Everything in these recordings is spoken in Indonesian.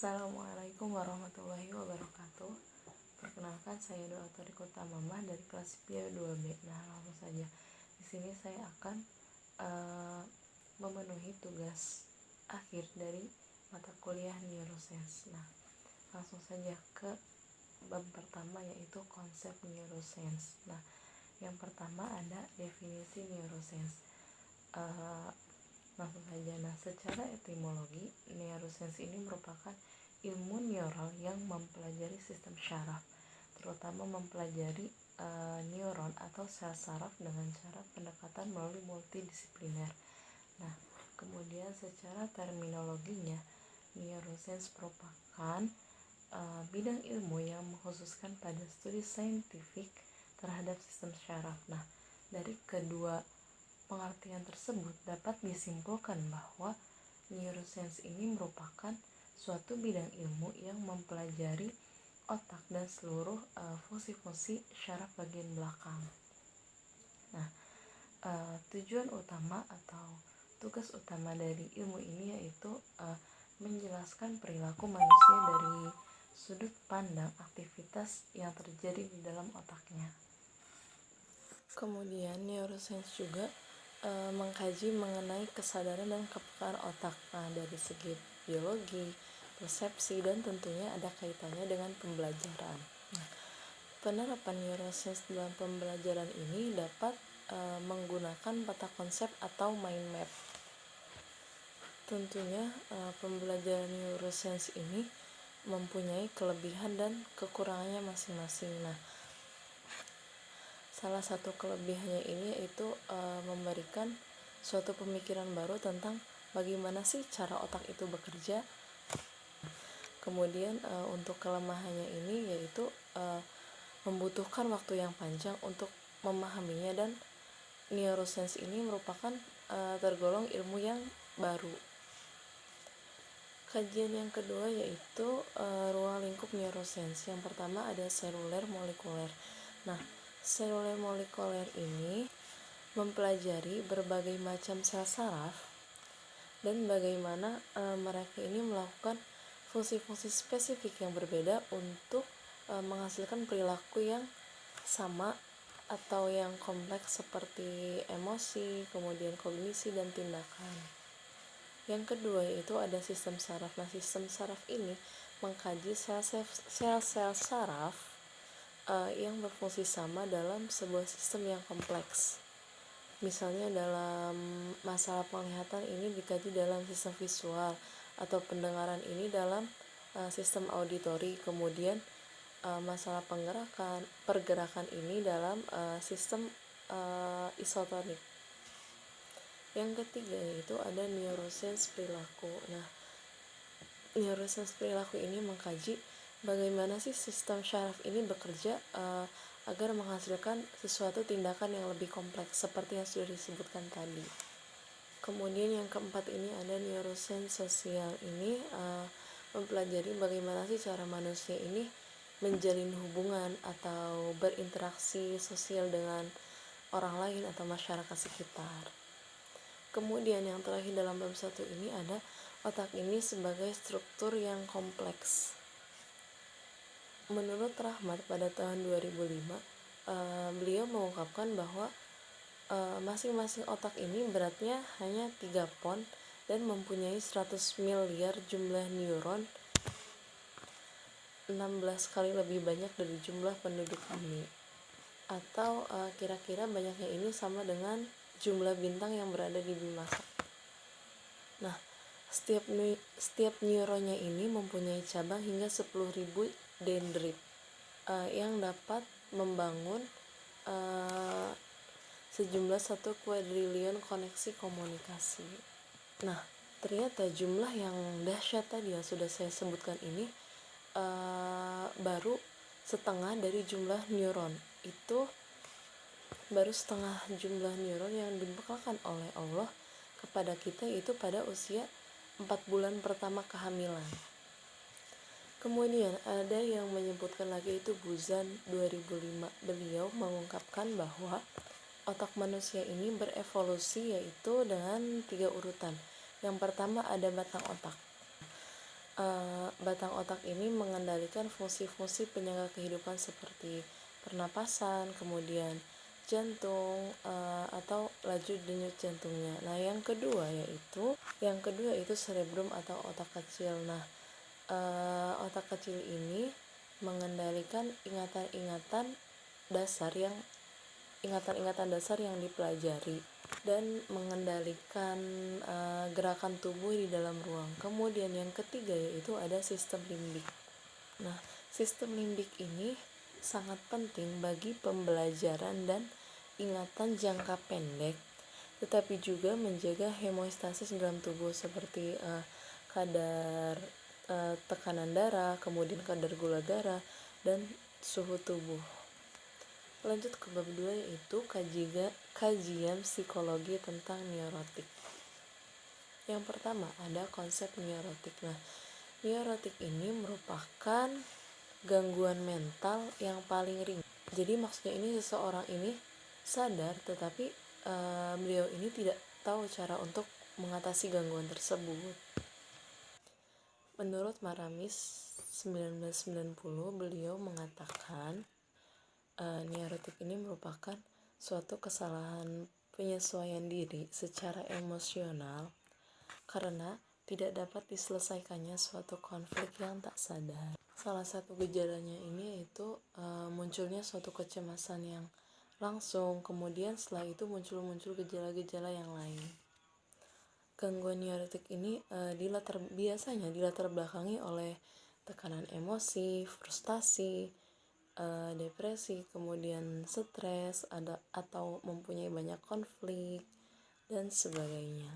Assalamualaikum warahmatullahi wabarakatuh. Perkenalkan, saya Dr. Rikota Mamah dari kelas PIA 2B. Nah, langsung saja. Di sini saya akan memenuhi tugas akhir dari mata kuliah neuroscience. Nah, langsung saja ke bab pertama, yaitu konsep neuroscience. Nah, yang pertama ada definisi neuroscience. Langsung saja. Nah, secara etimologi, neuroscience ini merupakan ilmu neural yang mempelajari sistem syaraf, terutama mempelajari neuron atau sel saraf dengan cara pendekatan melalui multidisipliner. Nah, kemudian secara terminologinya, neuroscience merupakan bidang ilmu yang mengkhususkan pada studi saintifik terhadap sistem syaraf. Nah, dari kedua pengertian tersebut dapat disimpulkan bahwa neuroscience ini merupakan suatu bidang ilmu yang mempelajari otak dan seluruh fungsi-fungsi syaraf bagian belakang. Nah, tujuan utama atau tugas utama dari ilmu ini yaitu menjelaskan perilaku manusia dari sudut pandang aktivitas yang terjadi di dalam otaknya. Kemudian neuroscience juga mengkaji mengenai kesadaran dan kepekaan otak. Nah, dari segi biologi, persepsi, dan tentunya ada kaitannya dengan pembelajaran. Nah, penerapan neuroscience dalam pembelajaran ini dapat menggunakan peta konsep atau mind map. Tentunya pembelajaran neuroscience ini mempunyai kelebihan dan kekurangannya masing-masing. Nah, salah satu kelebihannya ini yaitu memberikan suatu pemikiran baru tentang bagaimana sih cara otak itu bekerja. Kemudian untuk kelemahannya ini yaitu membutuhkan waktu yang panjang untuk memahaminya, dan neuroscience ini merupakan tergolong ilmu yang baru. Kajian yang kedua yaitu ruang lingkup neuroscience. Yang pertama ada seluler molekuler. Nah, seluler molekuler ini mempelajari berbagai macam sel saraf dan bagaimana mereka ini melakukan fungsi-fungsi spesifik yang berbeda untuk menghasilkan perilaku yang sama atau yang kompleks seperti emosi, kemudian kognisi, dan tindakan. Yang kedua yaitu ada sistem saraf. Nah, sistem saraf ini mengkaji sel-sel saraf yang berfungsi sama dalam sebuah sistem yang kompleks. Misalnya dalam masalah penglihatan ini dikaji dalam sistem visual, atau pendengaran ini dalam sistem auditori. Kemudian masalah pergerakan ini dalam sistem isotonik. Yang ketiga yaitu ada neuroscience perilaku. Nah, neuroscience perilaku ini mengkaji bagaimana sih sistem syaraf ini bekerja agar menghasilkan sesuatu tindakan yang lebih kompleks seperti yang sudah disebutkan tadi. Kemudian yang keempat ini ada neuroscience sosial. Ini mempelajari bagaimana sih cara manusia ini menjalin hubungan atau berinteraksi sosial dengan orang lain atau masyarakat sekitar. Kemudian yang terakhir dalam bab 1 ini ada otak ini sebagai struktur yang kompleks. Menurut Rahmat pada tahun 2005, beliau mengungkapkan bahwa masing-masing otak ini beratnya hanya 3 pon dan mempunyai 100 miliar jumlah neuron, 16 kali lebih banyak dari jumlah penduduk bumi. Atau kira-kira banyaknya ini sama dengan jumlah bintang yang berada di Bima Sakti. Nah, setiap neuronnya ini mempunyai cabang hingga 10.000 dendrit yang dapat membangun sejumlah 1 kuadriliun koneksi komunikasi. Nah, ternyata jumlah yang dahsyat tadi yang sudah saya sebutkan ini baru setengah dari jumlah neuron. Itu baru setengah jumlah neuron yang dibekalkan oleh Allah kepada kita, itu pada usia 4 bulan pertama kehamilan. Kemudian ada yang menyebutkan lagi, itu Buzan 2005. Beliau mengungkapkan bahwa otak manusia ini berevolusi yaitu dengan 3 urutan. Yang pertama ada batang otak. Batang otak ini mengendalikan fungsi-fungsi penyangga kehidupan seperti pernapasan, kemudian jantung, atau laju denyut jantungnya. Nah, yang kedua yaitu cerebrum atau otak kecil. Nah, otak kecil ini mengendalikan ingatan-ingatan dasar yang dipelajari dan mengendalikan gerakan tubuh di dalam ruang. Kemudian yang ketiga yaitu ada sistem limbik. Nah, sistem limbik ini sangat penting bagi pembelajaran dan ingatan jangka pendek, tetapi juga menjaga homeostasis dalam tubuh seperti kadar tekanan darah, kemudian kadar gula darah, dan suhu tubuh. Lanjut ke bab 2 yaitu kajian psikologi tentang neurotik. Yang pertama ada konsep neurotik. Nah, neurotik ini merupakan gangguan mental yang paling ringan. Jadi maksudnya ini seseorang ini sadar tetapi beliau ini tidak tahu cara untuk mengatasi gangguan tersebut. Menurut Maramis 1990, beliau mengatakan neurotik ini merupakan suatu kesalahan penyesuaian diri secara emosional karena tidak dapat diselesaikannya suatu konflik yang tak sadar. Salah satu gejalanya ini yaitu munculnya suatu kecemasan yang langsung, kemudian setelah itu muncul gejala-gejala yang lain. Gangguan neurotik ini biasanya dilatar belakangi oleh tekanan emosi, frustasi, depresi, kemudian stres, atau mempunyai banyak konflik dan sebagainya.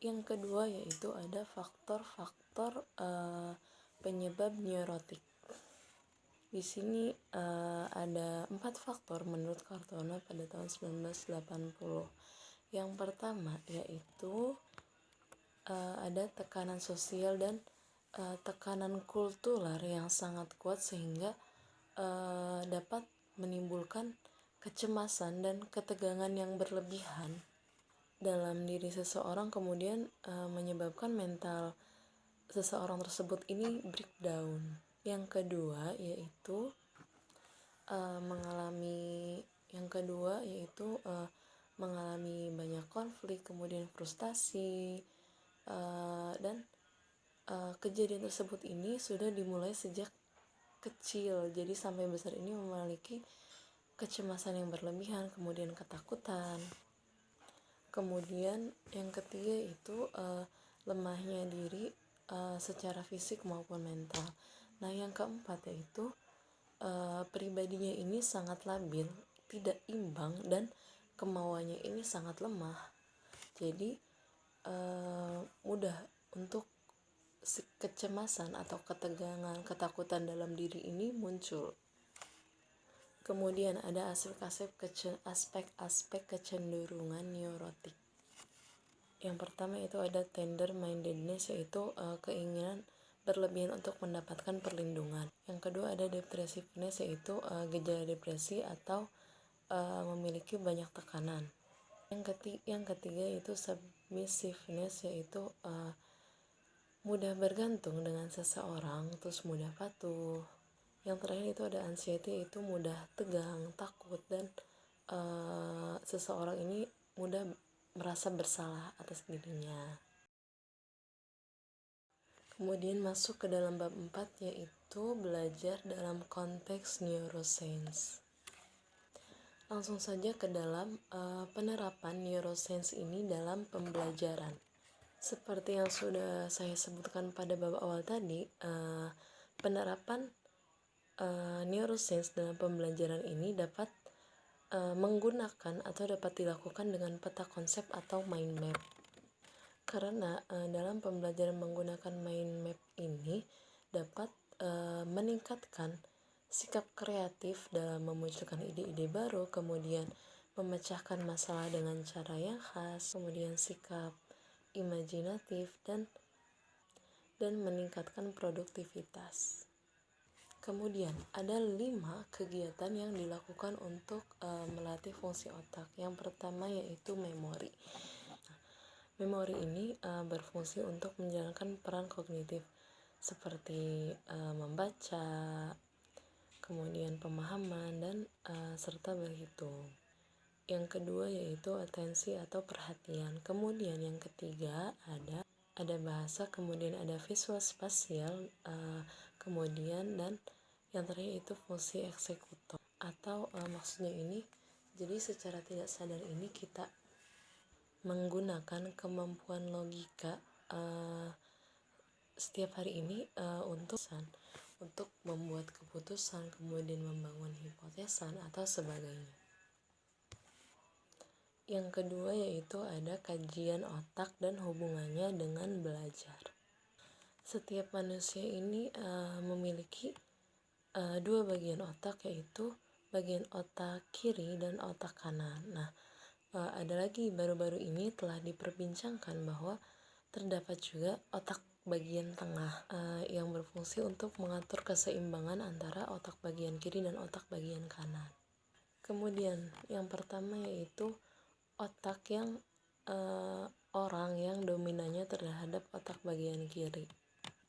Yang kedua yaitu ada faktor-faktor penyebab neurotik. Di sini ada 4 faktor menurut Kartono pada tahun 1980. Yang pertama yaitu ada tekanan sosial dan tekanan kultural yang sangat kuat sehingga dapat menimbulkan kecemasan dan ketegangan yang berlebihan dalam diri seseorang, kemudian menyebabkan mental seseorang tersebut ini breakdown. Yang kedua yaitu mengalami banyak konflik, kemudian frustasi, dan kejadian tersebut ini sudah dimulai sejak kecil, jadi sampai besar ini memiliki kecemasan yang berlebihan, kemudian ketakutan. Kemudian yang ketiga itu lemahnya diri secara fisik maupun mental. Nah, yang keempat yaitu pribadinya ini sangat labil, tidak imbang, dan kemauannya ini sangat lemah. Jadi mudah untuk kecemasan atau ketegangan, ketakutan dalam diri ini muncul. Kemudian ada aspek-aspek kecenderungan neurotik. Yang pertama itu ada tender mindedness, yaitu keinginan berlebihan untuk mendapatkan perlindungan. Yang kedua ada depressiveness, yaitu gejala depresi atau memiliki banyak tekanan. Yang ketiga itu submissiveness, yaitu mudah bergantung dengan seseorang, terus mudah patuh. Yang terakhir itu ada anxiety, yaitu mudah tegang, takut, dan seseorang ini mudah merasa bersalah atas dirinya. Kemudian masuk ke dalam bab 4 yaitu belajar dalam konteks neuroscience. Langsung saja ke dalam penerapan neuroscience ini dalam pembelajaran. Seperti yang sudah saya sebutkan pada bab awal tadi, penerapan neuroscience dalam pembelajaran ini dapat menggunakan atau dapat dilakukan dengan peta konsep atau mind map. Karena dalam pembelajaran menggunakan mind map ini dapat meningkatkan sikap kreatif dalam memunculkan ide-ide baru, kemudian memecahkan masalah dengan cara yang khas, kemudian sikap imajinatif dan meningkatkan produktivitas. Kemudian ada 5 kegiatan yang dilakukan untuk melatih fungsi otak. Yang pertama yaitu memori. Memori ini berfungsi untuk menjalankan peran kognitif. seperti membaca, kemudian pemahaman, dan serta berhitung. Yang kedua yaitu atensi atau perhatian. Kemudian yang ketiga ada bahasa, kemudian ada visual spasial, kemudian dan yang terakhir itu fungsi eksekutor. Atau maksudnya ini, jadi secara tidak sadar ini kita menggunakan kemampuan logika setiap hari ini untuk membuat keputusan, kemudian membangun hipotesan atau sebagainya. Yang kedua yaitu ada kajian otak dan hubungannya dengan belajar. Setiap manusia ini memiliki dua bagian otak, yaitu bagian otak kiri dan otak kanan. Nah, ada lagi baru-baru ini telah diperbincangkan bahwa terdapat juga otak bagian tengah yang berfungsi untuk mengatur keseimbangan antara otak bagian kiri dan otak bagian kanan. Kemudian yang pertama yaitu otak yang orang yang dominannya terhadap otak bagian kiri.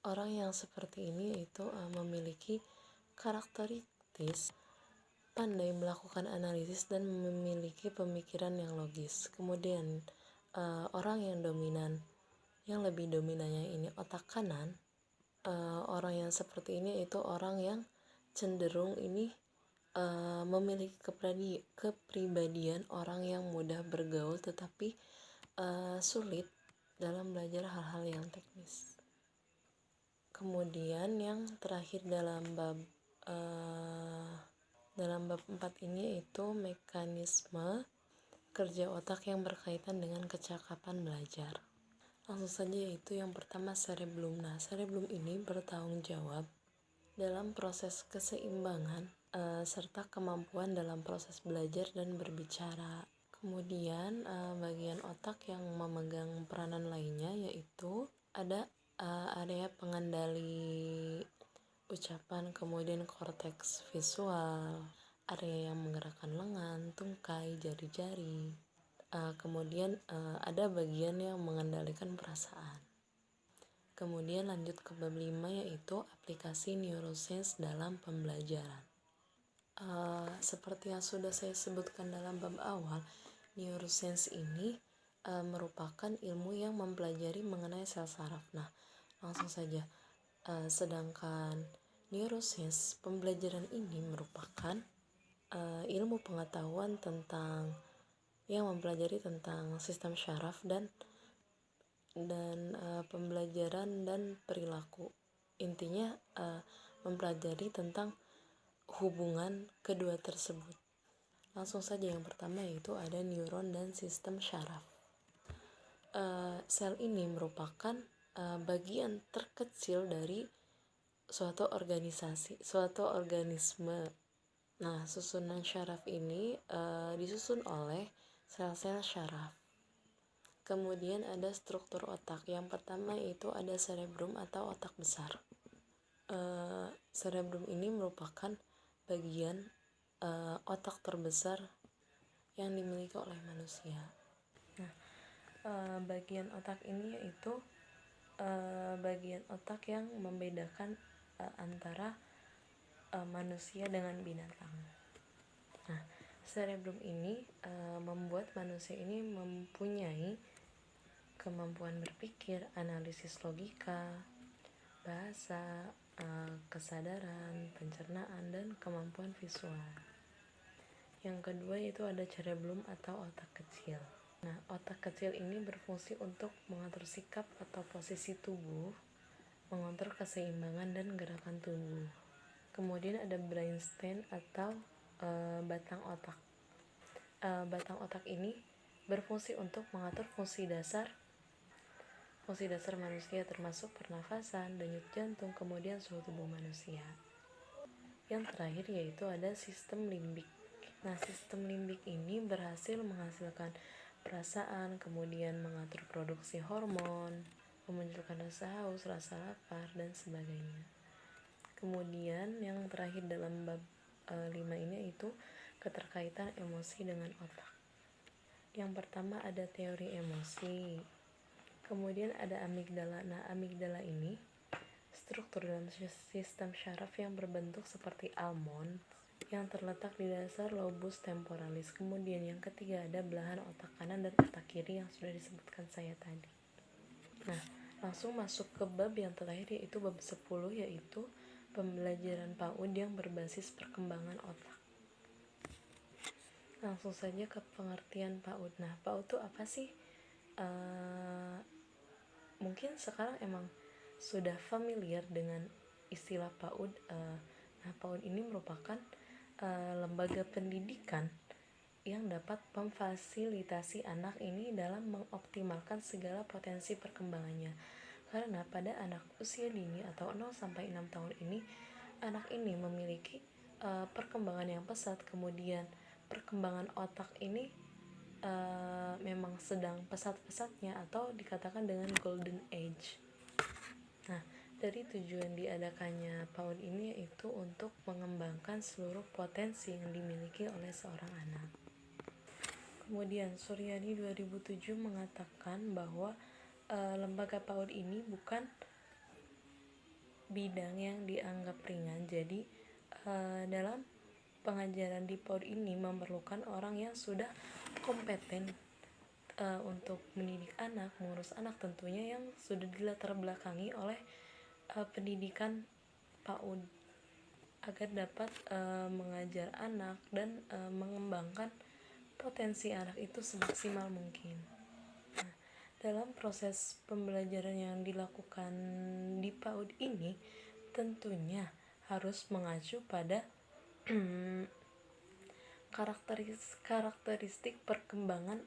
Orang yang seperti ini itu memiliki karakteristik pandai melakukan analisis dan memiliki pemikiran yang logis. Kemudian orang yang dominan, yang lebih dominannya ini otak kanan. Orang yang seperti ini itu orang yang cenderung ini memiliki kepribadian orang yang mudah bergaul tetapi sulit dalam belajar hal-hal yang teknis. Kemudian yang terakhir dalam bab 4 ini yaitu mekanisme kerja otak yang berkaitan dengan kecakapan belajar. Langsung saja yaitu yang pertama cerebellum. Nah, cerebellum ini bertanggung jawab dalam proses keseimbangan serta kemampuan dalam proses belajar dan berbicara. Kemudian bagian otak yang memegang peranan lainnya yaitu ada area pengendali ucapan, kemudian korteks visual, area yang menggerakkan lengan, tungkai, jari-jari. Kemudian ada bagian yang mengendalikan perasaan. Kemudian lanjut ke bab 5 yaitu aplikasi neuroscience dalam pembelajaran. Seperti yang sudah saya sebutkan dalam bab awal, neuroscience ini merupakan ilmu yang mempelajari mengenai sel saraf. Nah, langsung saja. Sedangkan neuroscience, pembelajaran ini merupakan ilmu pengetahuan tentang yang mempelajari tentang sistem syaraf dan pembelajaran dan perilaku. Intinya mempelajari tentang hubungan kedua tersebut. Langsung saja yang pertama yaitu ada neuron dan sistem syaraf. Sel ini merupakan bagian terkecil dari suatu organisme. Nah, susunan syaraf ini disusun oleh sel-sel syaraf. Kemudian ada struktur otak. Yang pertama yaitu ada cerebrum atau otak besar. Cerebrum ini merupakan bagian otak terbesar yang dimiliki oleh manusia. Nah, bagian otak ini yaitu bagian otak yang membedakan antara manusia dengan binatang. Nah, cerebrum ini membuat manusia ini mempunyai kemampuan berpikir, analisis logika, bahasa, kesadaran, pencernaan, dan kemampuan visual. Yang kedua yaitu ada cerebellum atau otak kecil. Nah, otak kecil ini berfungsi untuk mengatur sikap atau posisi tubuh, mengontrol keseimbangan dan gerakan tubuh. Kemudian ada brainstem atau batang otak. Batang otak ini berfungsi untuk mengatur fungsi dasar manusia termasuk pernafasan, denyut jantung, kemudian suhu tubuh manusia. Yang terakhir yaitu ada sistem limbik. Nah, sistem limbik ini berhasil menghasilkan perasaan, kemudian mengatur produksi hormon, memunculkan rasa haus, rasa lapar, dan sebagainya. Kemudian yang terakhir dalam bab 5 ini yaitu keterkaitan emosi dengan otak. Yang pertama ada teori emosi. Kemudian ada amigdala. Nah, amigdala ini struktur dalam sistem syaraf yang berbentuk seperti almond yang terletak di dasar lobus temporalis. Kemudian yang ketiga ada belahan otak kanan dan otak kiri yang sudah disebutkan saya tadi. Nah, langsung masuk ke bab yang terakhir, yaitu bab 10, yaitu pembelajaran PAUD yang berbasis perkembangan otak. Langsung saja ke pengertian PAUD. Nah, PAUD itu apa sih? Mungkin sekarang emang sudah familiar dengan istilah PAUD. Nah, PAUD ini merupakan lembaga pendidikan yang dapat memfasilitasi anak ini dalam mengoptimalkan segala potensi perkembangannya. Karena pada anak usia dini atau 0-6 tahun ini, anak ini memiliki perkembangan yang pesat, kemudian perkembangan otak ini memang sedang pesat-pesatnya atau dikatakan dengan golden age. Nah, dari tujuan diadakannya PAUD ini yaitu untuk mengembangkan seluruh potensi yang dimiliki oleh seorang anak. Kemudian Suryadi 2007 mengatakan bahwa lembaga PAUD ini bukan bidang yang dianggap ringan. Jadi dalam pengajaran di PAUD ini memerlukan orang yang sudah kompeten untuk mendidik anak, mengurus anak, tentunya yang sudah dilatar belakangi oleh pendidikan PAUD agar dapat mengajar anak dan mengembangkan potensi anak itu semaksimal mungkin. Nah, dalam proses pembelajaran yang dilakukan di PAUD ini tentunya harus mengacu pada karakteristik perkembangan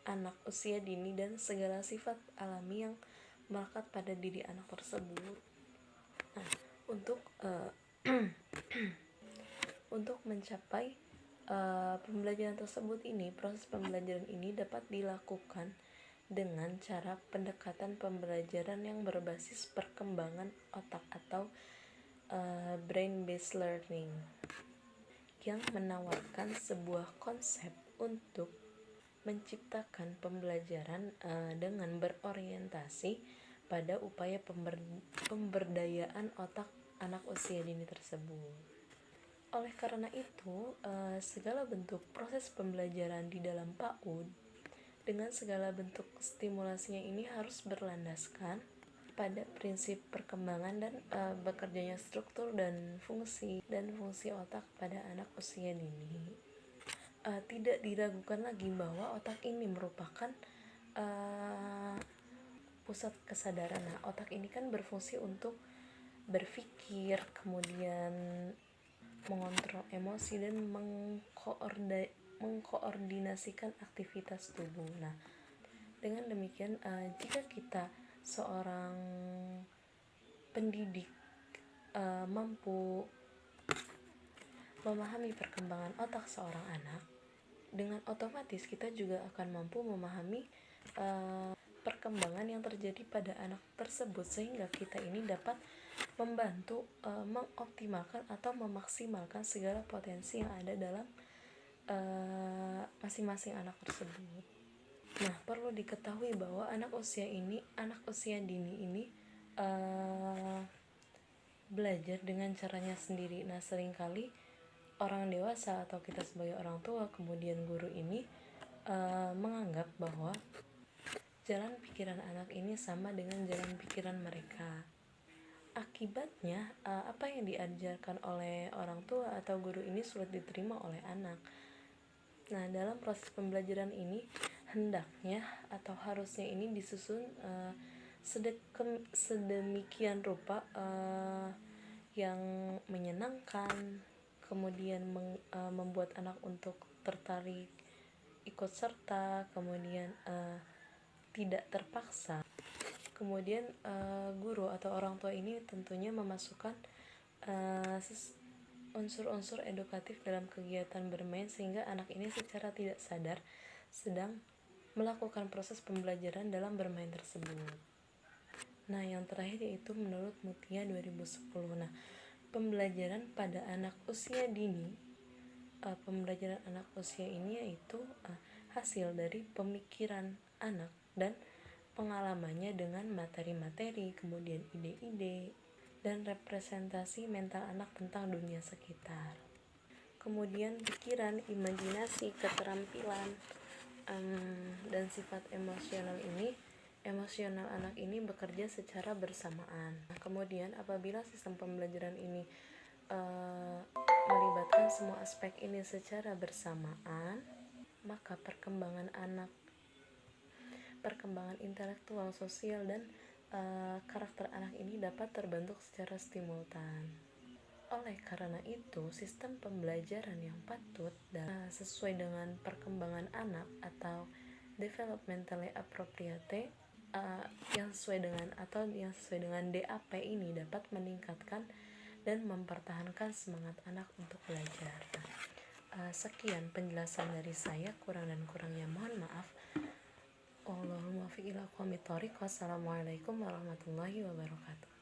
anak usia dini dan segala sifat alami yang melekat pada diri anak tersebut. Nah, untuk mencapai pembelajaran tersebut ini, proses pembelajaran ini dapat dilakukan dengan cara pendekatan pembelajaran yang berbasis perkembangan otak atau brain based learning, yang menawarkan sebuah konsep untuk menciptakan pembelajaran dengan berorientasi pada upaya pemberdayaan otak anak usia dini tersebut. Oleh karena itu, segala bentuk proses pembelajaran di dalam PAUD dengan segala bentuk stimulasinya ini harus berlandaskan pada prinsip perkembangan dan bekerjanya struktur dan fungsi otak pada anak usia dini. Tidak diragukan lagi bahwa otak ini merupakan pusat kesadaran. Nah, otak ini kan berfungsi untuk berpikir, kemudian mengontrol emosi dan mengkoordinasikan aktivitas tubuh. Nah, dengan demikian jika kita seorang pendidik mampu memahami perkembangan otak seorang anak, dengan otomatis kita juga akan mampu memahami perkembangan yang terjadi pada anak tersebut, sehingga kita ini dapat membantu mengoptimalkan atau memaksimalkan segala potensi yang ada dalam masing-masing anak tersebut. Nah, perlu diketahui bahwa anak usia dini ini belajar dengan caranya sendiri. Nah, seringkali orang dewasa atau kita sebagai orang tua, kemudian guru ini menganggap bahwa jalan pikiran anak ini sama dengan jalan pikiran mereka. Akibatnya apa yang diajarkan oleh orang tua atau guru ini sulit diterima oleh anak. Nah, dalam proses pembelajaran ini hendaknya atau harusnya ini disusun sedemikian rupa yang menyenangkan, kemudian membuat anak untuk tertarik ikut serta, kemudian tidak terpaksa. Kemudian guru atau orang tua ini tentunya memasukkan unsur-unsur edukatif dalam kegiatan bermain, sehingga anak ini secara tidak sadar sedang melakukan proses pembelajaran dalam bermain tersebut. Nah, yang terakhir yaitu menurut Mutia 2010. Nah, pembelajaran pada anak usia dini, pembelajaran anak usia ini yaitu hasil dari pemikiran anak dan pengalamannya dengan materi-materi, kemudian ide-ide dan representasi mental anak tentang dunia sekitar. Kemudian pikiran, imajinasi, keterampilan, dan sifat emosional anak ini bekerja secara bersamaan. Kemudian apabila sistem pembelajaran ini melibatkan semua aspek ini secara bersamaan, maka perkembangan intelektual, sosial, dan karakter anak ini dapat terbentuk secara simultan. Oleh karena itu, sistem pembelajaran yang patut dan sesuai dengan perkembangan anak atau developmentally appropriate yang sesuai dengan DAP ini dapat meningkatkan dan mempertahankan semangat anak untuk belajar. Sekian penjelasan dari saya, kurang dan kurangnya mohon maaf. Wallahul muwaffiq ila aqwamit thoriq. Wassalamualaikum warahmatullahi wabarakatuh.